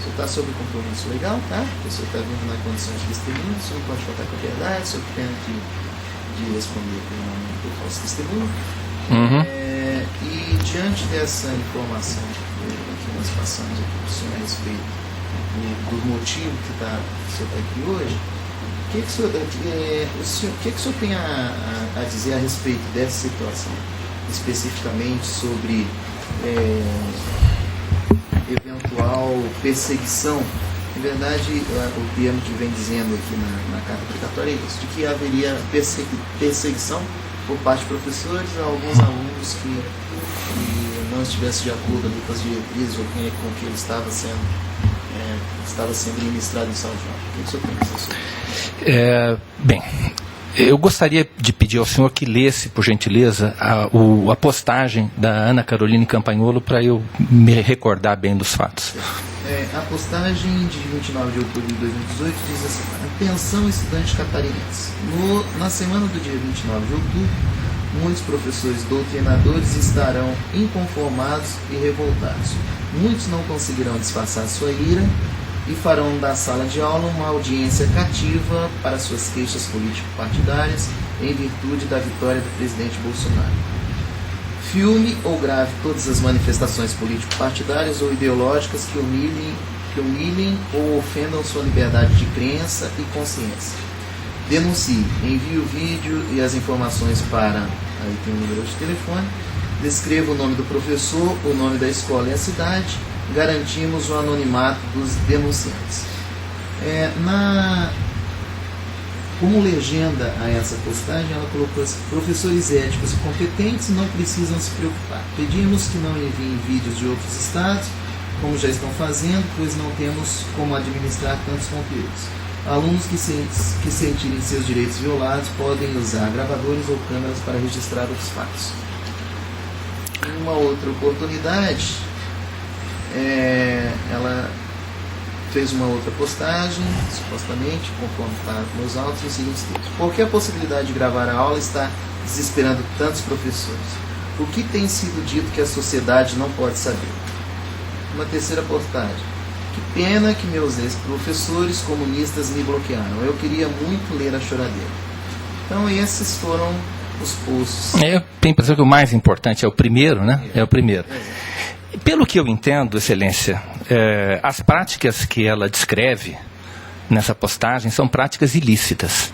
Você está sob compromisso legal, tá? O senhor está vindo na condição de testemunha, o senhor não pode faltar com a verdade, o senhor tem pena de responder por falso testemunho. E diante dessa informação que nós passamos aqui para o senhor a respeito do motivo que o senhor está aqui hoje, o que o senhor tem a dizer a respeito dessa situação, especificamente sobre eventual perseguição? Em verdade, o termo que vem dizendo aqui na carta precatória é isso, de que haveria perseguição por parte de professores a alguns alunos que não estivessem de acordo ali com as diretrizes ou com o que ele estava sendo ministrado em sala de aula. O que o senhor tem a dizer sobre isso? Bem, eu gostaria de pedir ao senhor que lesse, por gentileza, a postagem da Ana Caroline Campagnolo para eu me recordar bem dos fatos. A postagem de 29 de outubro de 2018 diz assim: atenção, estudante catarinense. Na semana do dia 29 de outubro, muitos professores doutrinadores estarão inconformados e revoltados. Muitos não conseguirão disfarçar sua ira e farão da sala de aula uma audiência cativa para suas queixas político-partidárias em virtude da vitória do presidente Bolsonaro. Filme ou grave todas as manifestações político-partidárias ou ideológicas que humilhem ou ofendam sua liberdade de crença e consciência. Denuncie, envie o vídeo e as informações para, aí tem o número de telefone, descreva o nome do professor, o nome da escola e a cidade, garantimos o anonimato dos denunciantes. Como legenda a essa postagem, ela colocou assim: professores éticos e competentes não precisam se preocupar. Pedimos que não enviem vídeos de outros estados, como já estão fazendo, pois não temos como administrar tantos conteúdos. Alunos que sentirem seus direitos violados podem usar gravadores ou câmeras para registrar os fatos. Em uma outra oportunidade, ela fez uma outra postagem, supostamente, conforme está nos autos, no seguinte texto: por que a possibilidade de gravar a aula está desesperando tantos professores? O que tem sido dito que a sociedade não pode saber? Uma terceira postagem: que pena que meus ex-professores comunistas me bloquearam. Eu queria muito ler a choradeira. Então esses foram os posts. Eu tenho a impressão que o mais importante é o primeiro, né? É o primeiro. Pelo que eu entendo, Excelência, as práticas que ela descreve nessa postagem são práticas ilícitas.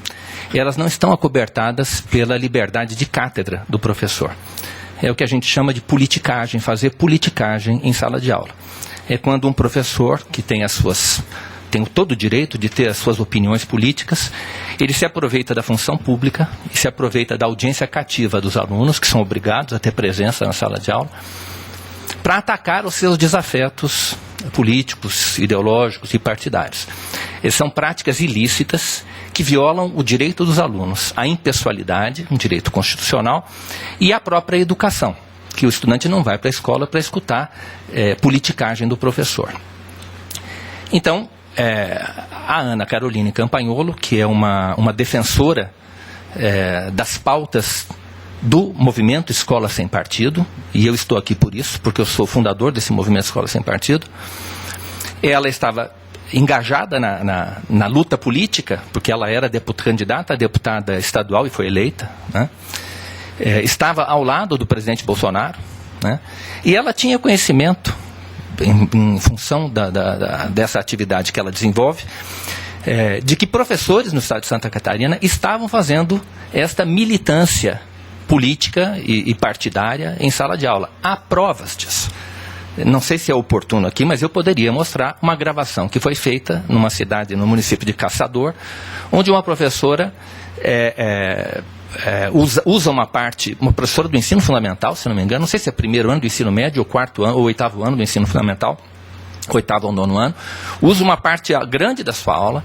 Elas não estão acobertadas pela liberdade de cátedra do professor. É o que a gente chama de politicagem, fazer politicagem em sala de aula. É quando um professor que tem todo o direito de ter as suas opiniões políticas, ele se aproveita da função pública e se aproveita da audiência cativa dos alunos, que são obrigados a ter presença na sala de aula, para atacar os seus desafetos políticos, ideológicos e partidários. Essas são práticas ilícitas que violam o direito dos alunos à impessoalidade, um direito constitucional, e à própria educação, que o estudante não vai para a escola para escutar politicagem do professor. Então, a Ana Caroline Campagnolo, que é uma defensora das pautas do movimento Escola Sem Partido, e eu estou aqui por isso, porque eu sou fundador desse movimento Escola Sem Partido. Ela estava engajada na luta política, porque ela era candidata a deputada estadual e foi eleita, né? Estava ao lado do presidente Bolsonaro, né? E ela tinha conhecimento, em função dessa atividade que ela desenvolve, de que professores no estado de Santa Catarina estavam fazendo esta militância política e partidária em sala de aula. Há provas disso. Não sei se é oportuno aqui, mas eu poderia mostrar uma gravação que foi feita numa cidade, no município de Caçador, onde uma professora usa uma professora do ensino fundamental, se não me engano, não sei se é primeiro ano do ensino médio, ou quarto ano, ou oitavo ano do ensino fundamental, oitavo ou nono ano, usa uma parte grande da sua aula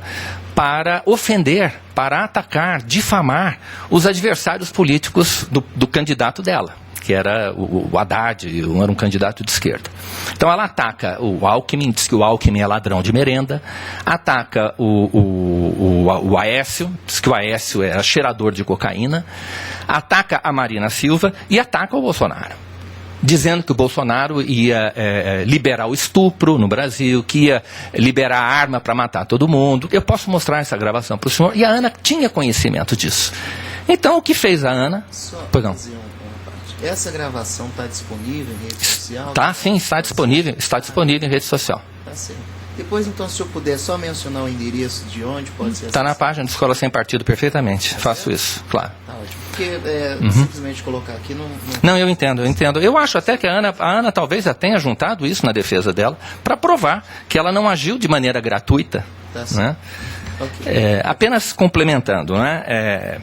para ofender, para atacar, difamar os adversários políticos do candidato dela, que era o Haddad, era um candidato de esquerda. Então ela ataca o Alckmin, diz que o Alckmin é ladrão de merenda, ataca o Aécio, diz que o Aécio é cheirador de cocaína, ataca a Marina Silva e ataca o Bolsonaro. dizendo que o Bolsonaro ia liberar o estupro no Brasil, que ia liberar a arma para matar todo mundo. Eu posso mostrar essa gravação para o senhor. E a Ana tinha conhecimento disso. Então, o que fez a Ana... Pois não. Essa gravação está disponível em rede social? Tá, sim, está disponível em rede social. Tá certo. Depois, então, se eu puder só mencionar o endereço de onde pode ser... Está na página de Escola Sem Partido perfeitamente. Faço isso, claro. Tá ótimo. Porque simplesmente colocar aqui não... Não, eu entendo. Eu acho até que a Ana talvez já tenha juntado isso na defesa dela para provar que ela não agiu de maneira gratuita. Tá certo. Né? Okay. Apenas complementando, né?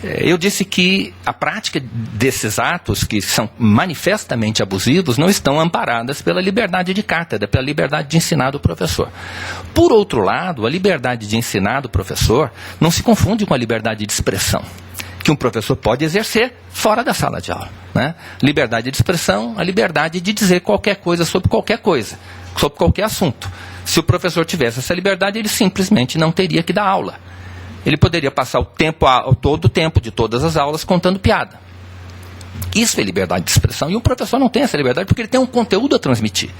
Eu disse que a prática desses atos, que são manifestamente abusivos, não estão amparadas pela liberdade de cátedra, pela liberdade de ensinar do professor. Por outro lado, a liberdade de ensinar do professor não se confunde com a liberdade de expressão, que um professor pode exercer fora da sala de aula. Né? Liberdade de expressão, a liberdade de dizer qualquer coisa, sobre qualquer assunto. Se o professor tivesse essa liberdade, ele simplesmente não teria que dar aula. Ele poderia passar todo o tempo de todas as aulas contando piada. Isso é liberdade de expressão. E o professor não tem essa liberdade porque ele tem um conteúdo a transmitir.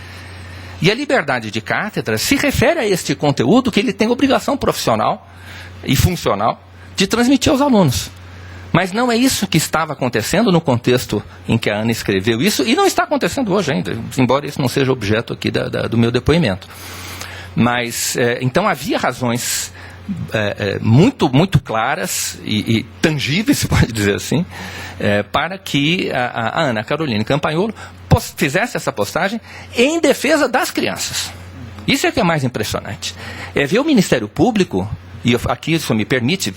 E a liberdade de cátedra se refere a este conteúdo que ele tem obrigação profissional e funcional de transmitir aos alunos. Mas não é isso que estava acontecendo no contexto em que a Ana escreveu isso, e não está acontecendo hoje ainda, embora isso não seja objeto aqui do meu depoimento. Mas, então havia razões muito claras e tangíveis, se pode dizer assim, para que a Ana Carolina Campagnolo fizesse essa postagem em defesa das crianças. Isso é que é mais impressionante. É ver o Ministério Público, e aqui isso me permite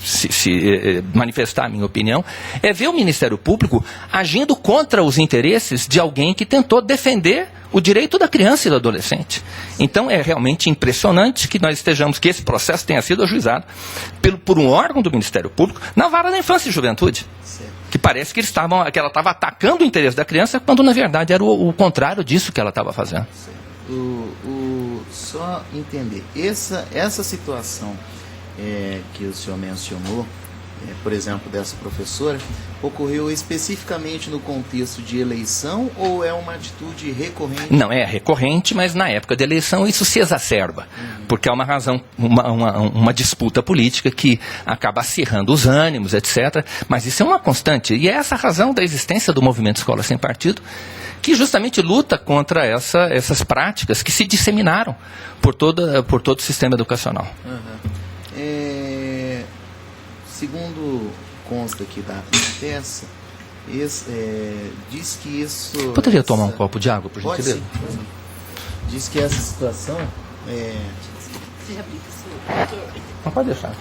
manifestar a minha opinião, é ver o Ministério Público agindo contra os interesses de alguém que tentou defender o direito da criança e do adolescente. Então é realmente impressionante que que esse processo tenha sido ajuizado por um órgão do Ministério Público na vara da infância e juventude. Que parece que ela estava atacando o interesse da criança, quando na verdade era o contrário disso que ela estava fazendo. Só entender, essa situação que o senhor mencionou, por exemplo, dessa professora, ocorreu especificamente no contexto de eleição ou é uma atitude recorrente? Não, é recorrente, mas na época da eleição isso se exacerba, porque é uma razão, uma disputa política que acaba acirrando os ânimos, etc. Mas isso é uma constante, e é essa a razão da existência do movimento Escola Sem Partido, que justamente luta contra essas práticas que se disseminaram por todo o sistema educacional. Segundo consta aqui da peça, diz que isso... Poderia tomar um copo de água, por gentileza? Pode sim. Diz que essa situação... Não pode deixar.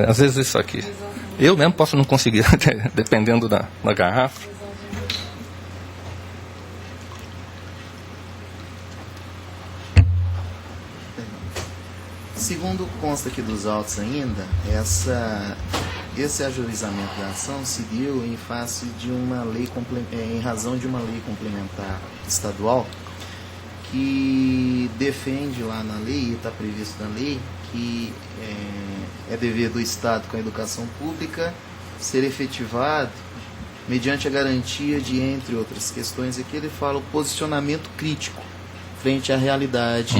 Às vezes isso aqui. Eu mesmo posso não conseguir, dependendo da garrafa. Segundo consta aqui dos autos ainda, esse ajuizamento da ação se deu em face de uma lei em razão de uma lei complementar estadual que defende lá na lei, e está previsto na lei, que é dever do Estado com a educação pública ser efetivado mediante a garantia de, entre outras questões, aqui ele fala o posicionamento crítico frente à realidade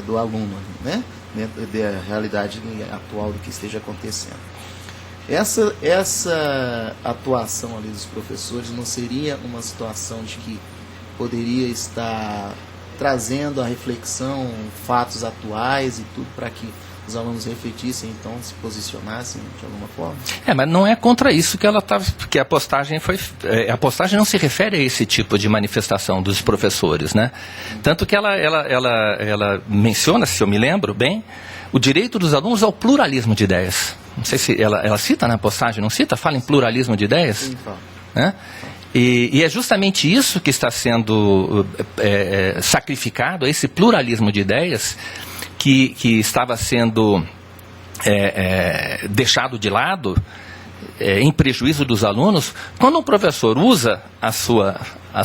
do aluno, né? Dentro da realidade atual do que esteja acontecendo. Essa atuação ali dos professores não seria uma situação de que poderia estar trazendo a reflexão, fatos atuais e tudo para que os alunos refletissem, então se posicionassem de alguma forma? Mas não é contra isso que ela estava, porque a postagem não se refere a esse tipo de manifestação dos professores, né? Tanto que ela menciona, se eu me lembro bem, o direito dos alunos ao pluralismo de ideias. Não sei se ela cita na postagem, não cita? Fala em pluralismo de ideias? Sim, fala. Né? E é justamente isso que está sendo sacrificado, esse pluralismo de ideias que estava sendo deixado de lado em prejuízo dos alunos, quando um professor usa a sua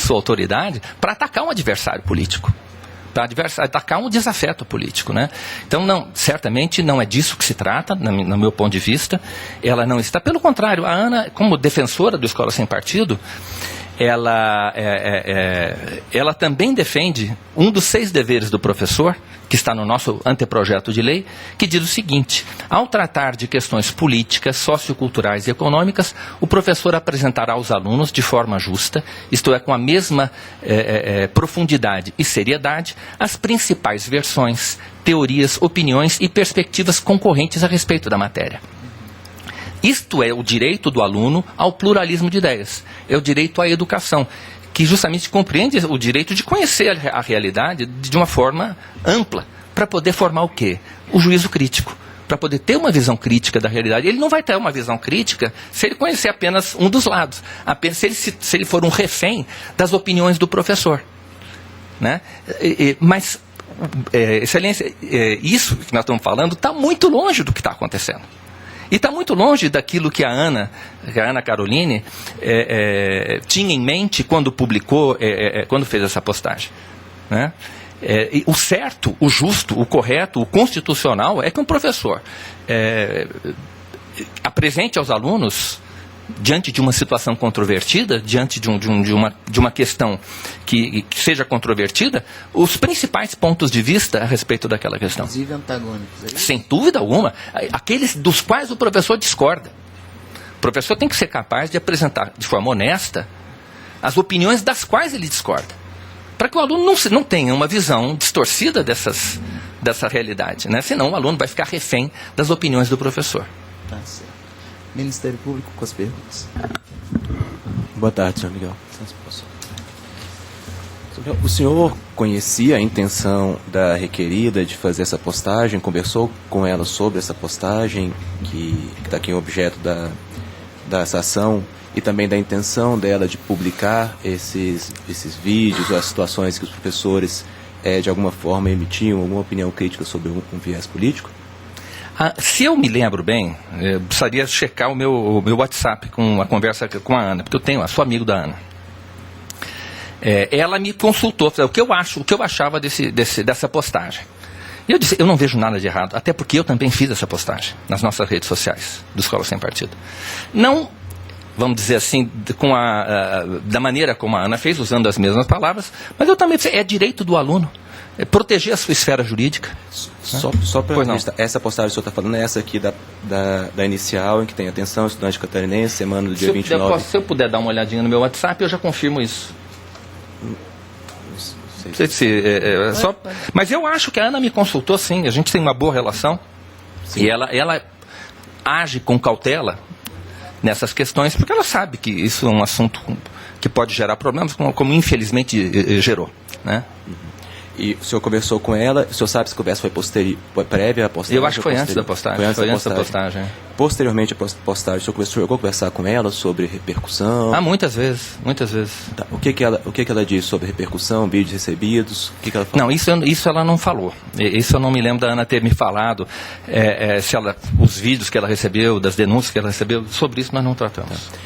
autoridade para atacar um adversário político, para atacar um desafeto político, né? Então, certamente não é disso que se trata, no meu ponto de vista. Ela não está, pelo contrário, a Ana, como defensora do Escola Sem Partido, ela também defende um dos 6 deveres do professor, que está no nosso anteprojeto de lei, que diz o seguinte: ao tratar de questões políticas, socioculturais e econômicas, o professor apresentará aos alunos de forma justa, isto é, com a mesma profundidade e seriedade, as principais versões, teorias, opiniões e perspectivas concorrentes a respeito da matéria. Isto é o direito do aluno ao pluralismo de ideias, é o direito à educação, que justamente compreende o direito de conhecer a realidade de uma forma ampla, para poder formar o quê? O juízo crítico, para poder ter uma visão crítica da realidade. Ele não vai ter uma visão crítica se ele conhecer apenas um dos lados, apenas se ele for um refém das opiniões do professor, né? Mas, Excelência, isso que nós estamos falando está muito longe do que está acontecendo. E está muito longe daquilo que a Ana Caroline tinha em mente quando publicou, quando fez essa postagem, né? O certo, o justo, o correto, o constitucional é que um professor apresente aos alunos, diante de uma situação controvertida, diante de uma questão que seja controvertida, os principais pontos de vista a respeito daquela questão. Inclusive antagônicos. Sem dúvida alguma, aqueles dos quais o professor discorda. O professor tem que ser capaz de apresentar de forma honesta as opiniões das quais ele discorda, para que o aluno não tenha uma visão distorcida dessa realidade, né? Senão o aluno vai ficar refém das opiniões do professor. Tá certo. Ministério Público com as perguntas. Boa tarde, senhor Miguel. O senhor conhecia a intenção da requerida de fazer essa postagem? Conversou com ela sobre essa postagem que está aqui em objeto dessa ação, e também da intenção dela de publicar esses vídeos ou as situações que os professores de alguma forma emitiam alguma opinião crítica sobre um viés político? Se eu me lembro bem, eu precisaria checar o meu WhatsApp com a conversa com a Ana, porque eu sou amigo da Ana. Ela me consultou, o que eu achava dessa postagem. E eu disse, eu não vejo nada de errado, até porque eu também fiz essa postagem nas nossas redes sociais, do Escola Sem Partido. Não, vamos dizer assim, da maneira como a Ana fez, usando as mesmas palavras, mas eu também disse, é direito do aluno proteger a sua esfera jurídica. Só para vista, essa postagem que o senhor está falando é essa aqui da inicial, em que tem atenção, estudante catarinense, semana do dia 29. Se eu puder dar uma olhadinha no meu WhatsApp, eu já confirmo isso. Mas eu acho que a Ana me consultou, sim, a gente tem uma boa relação, sim. E ela age com cautela nessas questões, porque ela sabe que isso é um assunto que pode gerar problemas, como infelizmente gerou, né? E o senhor conversou com ela, o senhor sabe se a conversa foi prévia à postagem? Eu acho que foi antes da postagem. Foi antes da postagem. Posteriormente à postagem, o senhor chegou a conversar com ela sobre repercussão? Muitas vezes. Tá. O que ela disse sobre repercussão, vídeos recebidos? O que ela falou? Não, isso ela não falou. Isso eu não me lembro da Ana ter me falado. Os vídeos que ela recebeu, das denúncias que ela recebeu, sobre isso nós não tratamos. Tá.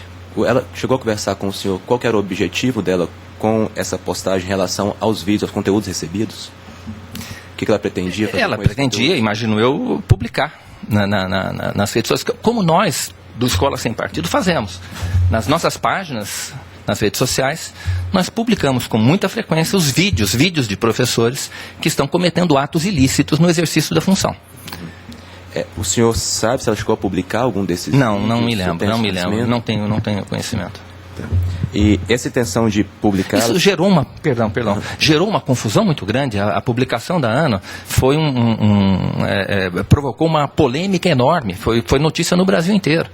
Ela chegou a conversar com o senhor, qual que era o objetivo dela com essa postagem em relação aos vídeos, aos conteúdos recebidos? O que ela pretendia fazer? Ela pretendia, imagino eu, publicar nas redes sociais, como nós, do Escola Sem Partido, fazemos. Nas nossas páginas, nas redes sociais, nós publicamos com muita frequência os vídeos de professores que estão cometendo atos ilícitos no exercício da função. O senhor sabe se ela chegou a publicar algum desses vídeos? Não me lembro, não tenho conhecimento. E essa intenção de publicar... Isso gerou uma confusão muito grande. A publicação da Ana foi provocou uma polêmica enorme, foi notícia no Brasil inteiro,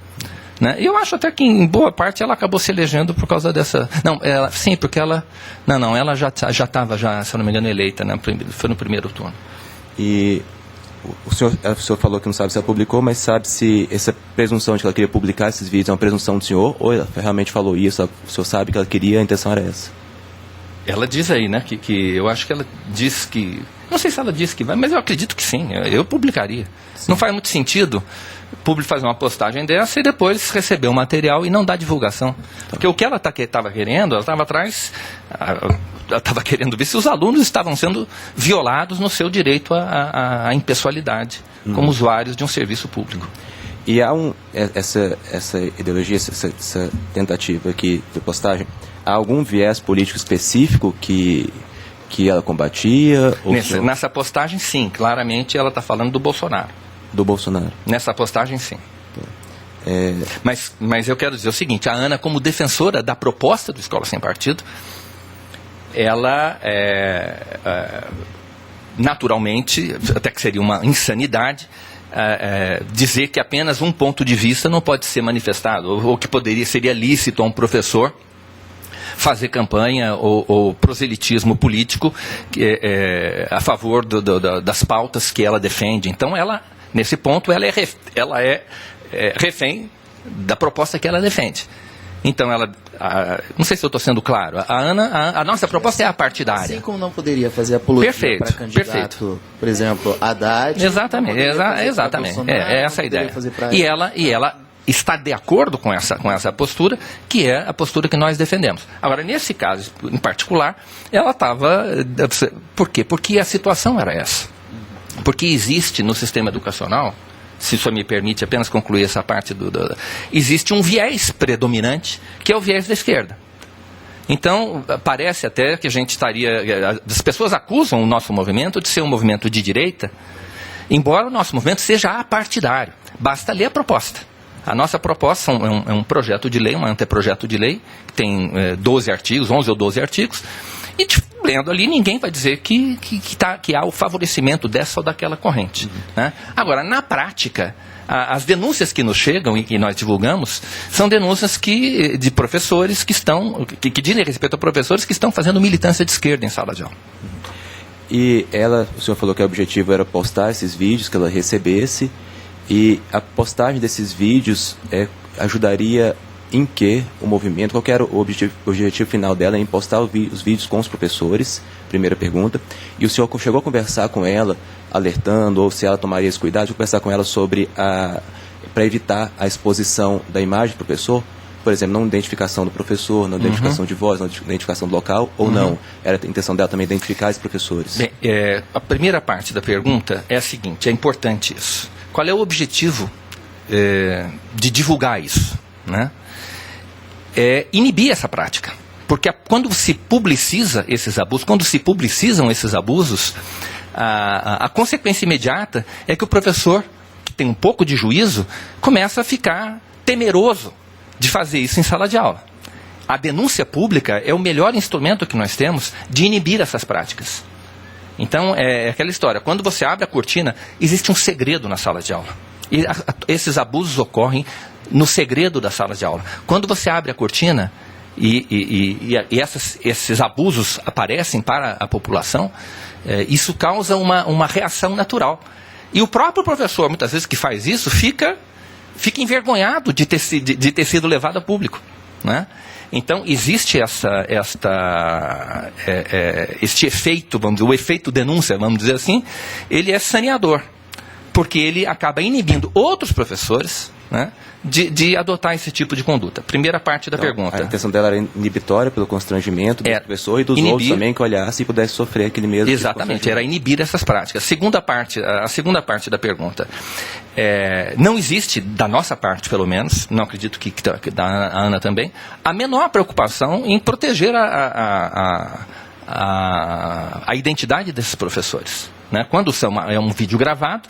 né? E eu acho até que em boa parte ela acabou se elegendo por causa dessa... porque ela já estava, se eu não me engano, eleita, né? Foi no primeiro turno. E o senhor falou que não sabe se ela publicou, mas sabe se essa presunção de que ela queria publicar esses vídeos é uma presunção do senhor, ou ela realmente falou isso, o senhor sabe que ela queria, a intenção era essa? Ela diz aí, né, que eu acho que ela diz que... Não sei se ela disse que vai, mas eu acredito que sim, eu publicaria. Sim. Não faz muito sentido o público fazer uma postagem dessa e depois receber o material e não dar divulgação. Porque o que ela estava querendo, ela estava atrás... Ela estava querendo ver se os alunos estavam sendo violados no seu direito à impessoalidade, como usuários de um serviço público. E há essa ideologia, essa tentativa aqui de postagem, há algum viés político específico que ela combatia? Nessa postagem, sim. Claramente ela está falando do Bolsonaro. Do Bolsonaro. Nessa postagem, sim. Mas eu quero dizer o seguinte, a Ana, como defensora da proposta do Escola Sem Partido, ela, naturalmente, até que seria uma insanidade, dizer que apenas um ponto de vista não pode ser manifestado, ou que seria lícito a um professor fazer campanha ou proselitismo político a favor das pautas que ela defende. Então, ela, nesse ponto, ela é refém da proposta que ela defende. Então, não sei se eu estou sendo claro, a nossa proposta é a partidária. Assim como não poderia fazer apologia para candidato, por exemplo, Haddad. Exatamente, é essa a ideia. E ela está de acordo com essa postura, que é a postura que nós defendemos. Agora, nesse caso em particular, ela estava... Por quê? Porque a situação era essa. Porque existe no sistema educacional, se isso me permite apenas concluir essa parte, existe um viés predominante, que é o viés da esquerda. Então, parece até que a gente estaria... As pessoas acusam o nosso movimento de ser um movimento de direita, embora o nosso movimento seja apartidário. Basta ler a proposta. A nossa proposta é um projeto de lei, um anteprojeto de lei, que tem 12 artigos, 11 ou 12 artigos, e lendo ali ninguém vai dizer que há o favorecimento dessa ou daquela corrente. Né? Agora, na prática, as denúncias que nos chegam e que nós divulgamos são denúncias de professores que dizem respeito a professores que estão fazendo militância de esquerda em sala de aula. E o senhor falou que o objetivo era postar esses vídeos que ela recebesse, e a postagem desses vídeos ajudaria em que o movimento, qual que era o objetivo final dela em postar os vídeos com os professores, primeira pergunta, e o senhor chegou a conversar com ela, alertando, ou se ela tomaria esse cuidado, de conversar com ela sobre para evitar a exposição da imagem do professor, por exemplo, não identificação do professor, não identificação de voz, não identificação do local, ou não? Era a intenção dela também identificar esses professores? Bem, a primeira parte da pergunta é a seguinte, é importante isso. Qual é o objetivo de divulgar isso? Né? É inibir essa prática. Porque quando se publiciza esses abusos, quando se publicizam esses abusos, a consequência imediata é que o professor, que tem um pouco de juízo, começa a ficar temeroso de fazer isso em sala de aula. A denúncia pública é o melhor instrumento que nós temos de inibir essas práticas. Então, é aquela história, quando você abre a cortina, existe um segredo na sala de aula. E esses abusos ocorrem no segredo da sala de aula. Quando você abre a cortina e esses abusos aparecem para a população, isso causa uma reação natural. E o próprio professor, muitas vezes, que faz isso, fica envergonhado de ter sido levado a público. Né? Então, existe este efeito, vamos dizer, o efeito denúncia, vamos dizer assim, ele é saneador, porque ele acaba inibindo outros professores, né, de adotar esse tipo de conduta. Primeira parte da pergunta. A intenção dela era inibitória pelo constrangimento do professor e dos outros também que olhassem e pudessem sofrer aquele mesmo. Exatamente, era inibir essas práticas. A segunda parte da pergunta. Não existe, da nossa parte pelo menos, não acredito que da Ana também, a menor preocupação em proteger a identidade desses professores. Né? Quando é um vídeo gravado,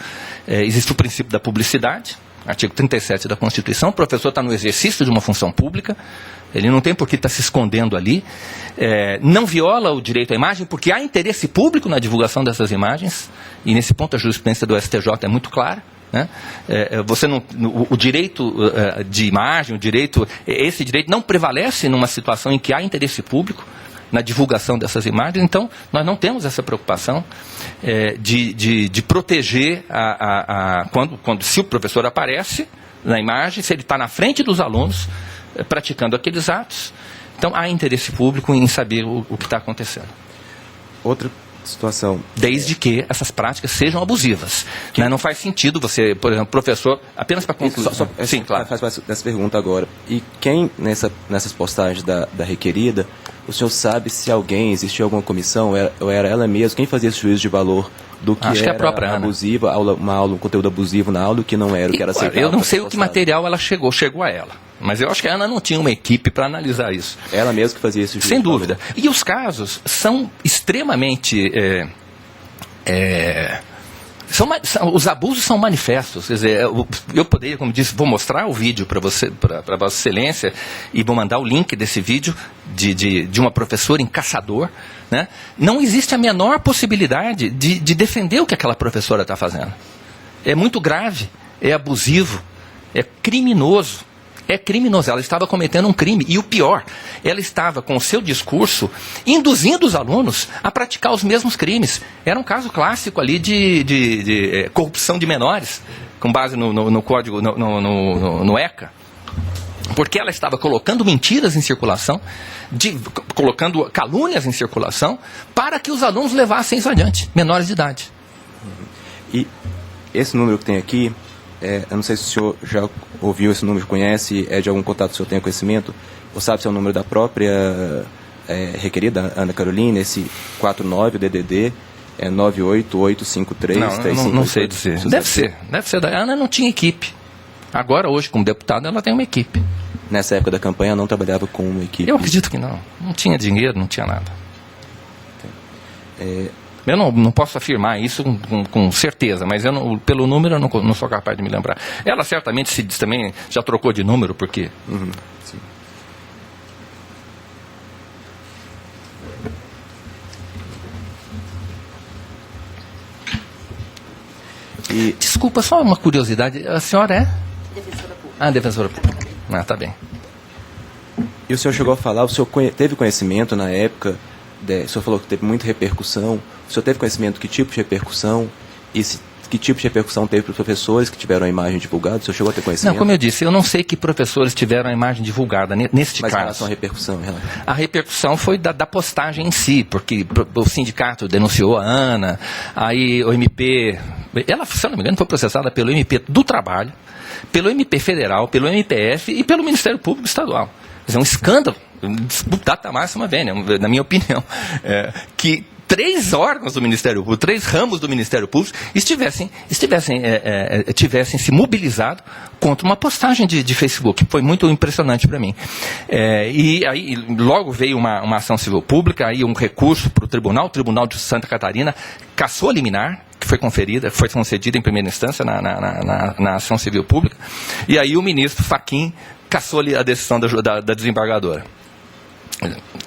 existe o princípio da publicidade, artigo 37 da Constituição, o professor está no exercício de uma função pública, ele não tem por que estar se escondendo ali, não viola o direito à imagem, porque há interesse público na divulgação dessas imagens, e nesse ponto a jurisprudência do STJ é muito clara. Né? O direito de imagem, esse direito não prevalece numa situação em que há interesse público na divulgação dessas imagens, então nós não temos essa preocupação de proteger se o professor aparece na imagem, se ele está na frente dos alunos praticando aqueles atos, então há interesse público em saber o que está acontecendo. Outra situação. Desde que essas práticas sejam abusivas. Né? Não faz sentido você, por exemplo, professor, apenas para concluir. Sim, claro. Faz parte dessa pergunta agora. E quem, nessas postagens da requerida, o senhor sabe se existia alguma comissão, ou era ela mesma, quem fazia esse juízo de valor do que Acho era que a própria abusiva, um conteúdo abusivo na aula, o que não era, o que era aceitável? Eu não sei o que material ela chegou a ela. Mas eu acho que a Ana não tinha uma equipe para analisar isso. Ela mesma que fazia esse juízo. Sem dúvida. E os casos são extremamente... os abusos são manifestos. Quer dizer, eu poderia, como disse, vou mostrar o vídeo para você, para Vossa Excelência, e vou mandar o link desse vídeo de uma professora em Caçador. Né? Não existe a menor possibilidade de defender o que aquela professora está fazendo. É muito grave, é abusivo, é criminoso. É criminoso, ela estava cometendo um crime. E o pior, ela estava com o seu discurso induzindo os alunos a praticar os mesmos crimes. Era um caso clássico ali de corrupção de menores, com base no código, no ECA. Porque ela estava colocando mentiras em circulação, colocando calúnias em circulação, para que os alunos levassem isso adiante, menores de idade. E esse número que tem aqui... eu não sei se o senhor já ouviu esse número, conhece, é de algum contato que o senhor tem conhecimento, ou sabe se é o número da própria requerida, Ana Carolina, esse 49, o DDD, 98853... Não sei dizer. Deve ser. A Ana não tinha equipe. Agora, hoje, como deputada, ela tem uma equipe. Nessa época da campanha, não trabalhava com uma equipe? Eu acredito que não. Não tinha dinheiro, não tinha nada. Eu não posso afirmar isso com certeza, mas pelo número eu não sou capaz de me lembrar. Ela certamente também já trocou de número, porque... Sim. Desculpa, só uma curiosidade. A senhora é? Defensora pública. Ah, defensora pública. Ah, tá bem. E o senhor chegou a falar, o senhor teve conhecimento na época, o senhor falou que teve muita repercussão, o senhor teve conhecimento de que tipo de repercussão, e que tipo de repercussão teve para os professores que tiveram a imagem divulgada? O senhor chegou a ter conhecimento? Não, como eu disse, eu não sei que professores tiveram a imagem divulgada neste Mas caso. em relação à repercussão? A repercussão foi da postagem em si, porque o sindicato denunciou a Ana, aí o MP... Ela, se eu não me engano, foi processada pelo MP do Trabalho, pelo MP Federal, pelo MPF e pelo Ministério Público Estadual. É um escândalo, data máxima vênia, na minha opinião, que 3 órgãos do Ministério Público, 3 ramos do Ministério Público tivessem se mobilizado contra uma postagem de Facebook. Foi muito impressionante para mim. E aí logo veio uma ação civil pública, aí um recurso para o Tribunal de Santa Catarina cassou a liminar, que foi conferida, foi concedida em primeira instância na ação civil pública, e aí o ministro Fachin cassou a decisão da desembargadora.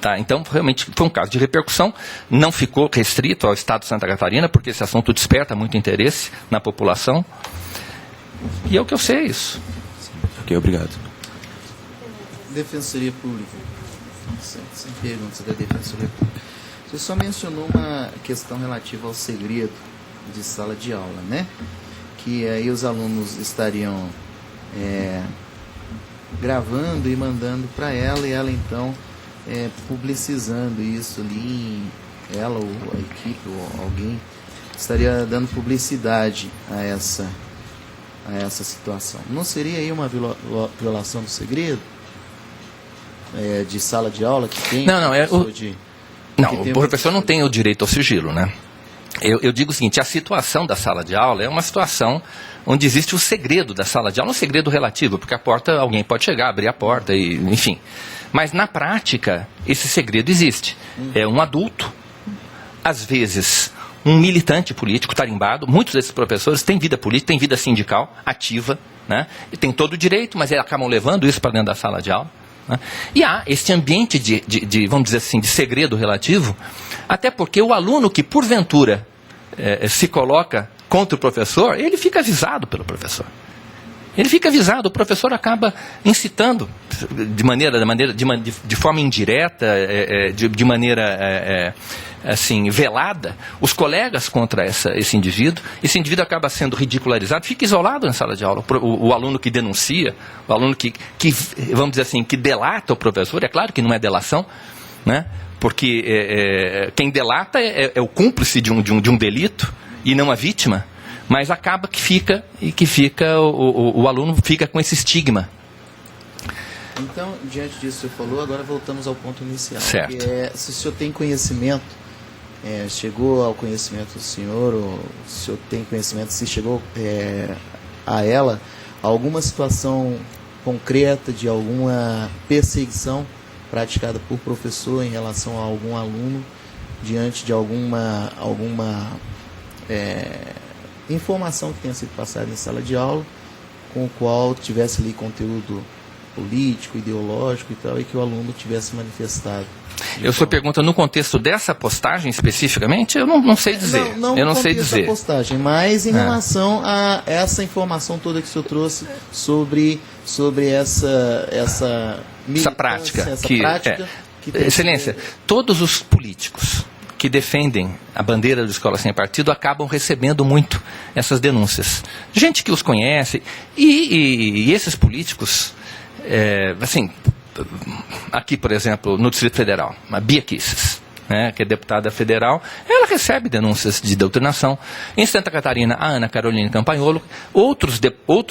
Tá, então, realmente, foi um caso de repercussão, não ficou restrito ao Estado de Santa Catarina, porque esse assunto desperta muito interesse na população, e é o que eu sei, isso. Ok, obrigado. Defensoria Pública. Sem perguntas da Defensoria Pública. Você só mencionou uma questão relativa ao segredo de sala de aula, né? Que aí os alunos estariam gravando e mandando para ela, e ela então publicizando isso ali, ela ou a equipe ou alguém estaria dando publicidade a essa situação. Não seria aí uma violação do segredo de sala de aula que tem? O professor não tem o direito ao sigilo, né? Eu digo o seguinte, a situação da sala de aula é uma situação onde existe o segredo da sala de aula, um segredo relativo, porque alguém pode chegar, abrir a porta, enfim. Mas na prática, esse segredo existe. É um adulto, às vezes um militante político tarimbado, muitos desses professores têm vida política, têm vida sindical ativa, né? E tem todo o direito, mas eles acabam levando isso para dentro da sala de aula. Né? E há este ambiente vamos dizer assim, de segredo relativo, até porque o aluno que porventura se coloca contra o professor, ele fica avisado pelo professor. Ele fica avisado, o professor acaba incitando de forma indireta, de maneira assim, velada, os colegas contra esse indivíduo. Esse indivíduo acaba sendo ridicularizado, fica isolado na sala de aula. O aluno que denuncia, o aluno que vamos dizer assim, que delata o professor, é claro que não é delação, né? Porque quem delata é o cúmplice de um delito e não a vítima. Mas acaba o aluno fica com esse estigma. Então, diante disso que você falou, agora voltamos ao ponto inicial. Certo. Que se o senhor tem conhecimento, chegou ao conhecimento do senhor, ou se o senhor tem conhecimento, se chegou a ela alguma situação concreta de alguma perseguição praticada por professor em relação a algum aluno diante de alguma informação que tenha sido passada em sala de aula, com o qual tivesse ali conteúdo político, ideológico e tal, e que o aluno tivesse manifestado. O senhor pergunta no contexto dessa postagem especificamente? Eu não sei dizer. Não eu não no sei contexto dizer. da postagem, mas em relação a essa informação toda que o senhor trouxe sobre essa prática. que tem Excelência, todos os políticos que defendem a bandeira do Escola Sem Partido acabam recebendo muito essas denúncias. Gente que os conhece, e esses políticos, assim, aqui, por exemplo, no Distrito Federal, a Bia Kicis, né, que é deputada federal, ela recebe denúncias de doutrinação. Em Santa Catarina, a Ana Carolina Campagnolo, outros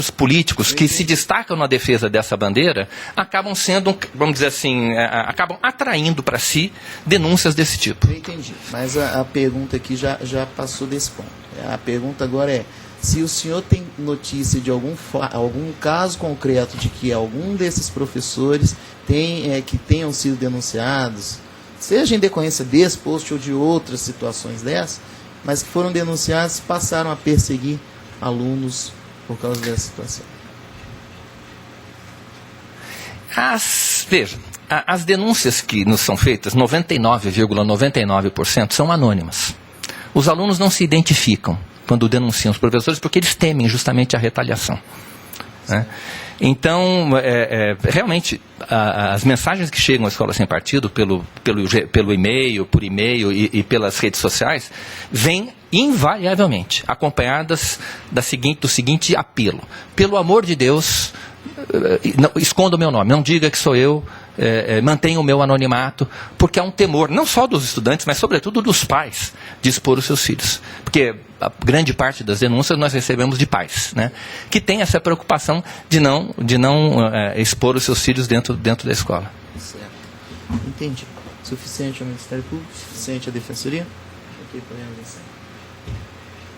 políticos que se destacam na defesa dessa bandeira, acabam sendo, vamos dizer assim, acabam atraindo para si denúncias desse tipo. Eu entendi, mas a pergunta aqui já passou desse ponto. A pergunta agora é, se o senhor tem notícia de algum caso concreto de que algum desses professores que tenham sido denunciados, seja em decorrência desse post ou de outras situações dessas, mas que foram denunciados, passaram a perseguir alunos por causa dessa situação. Veja, as denúncias que nos são feitas, 99,99% são anônimas. Os alunos não se identificam quando denunciam os professores, porque eles temem justamente a retaliação, né? Então, realmente, as mensagens que chegam à Escola Sem Partido pelo e-mail, por e-mail e pelas redes sociais, vêm invariavelmente acompanhadas do seguinte apelo: pelo amor de Deus, esconda o meu nome, não diga que sou eu, mantenha o meu anonimato, porque há um temor, não só dos estudantes, mas sobretudo dos pais, de expor os seus filhos. Porque a grande parte das denúncias nós recebemos de pais, né, que têm essa preocupação de não expor os seus filhos dentro da escola. Certo. Entendi. Suficiente ao Ministério Público? Suficiente à Defensoria? Ok, podemos encerrar.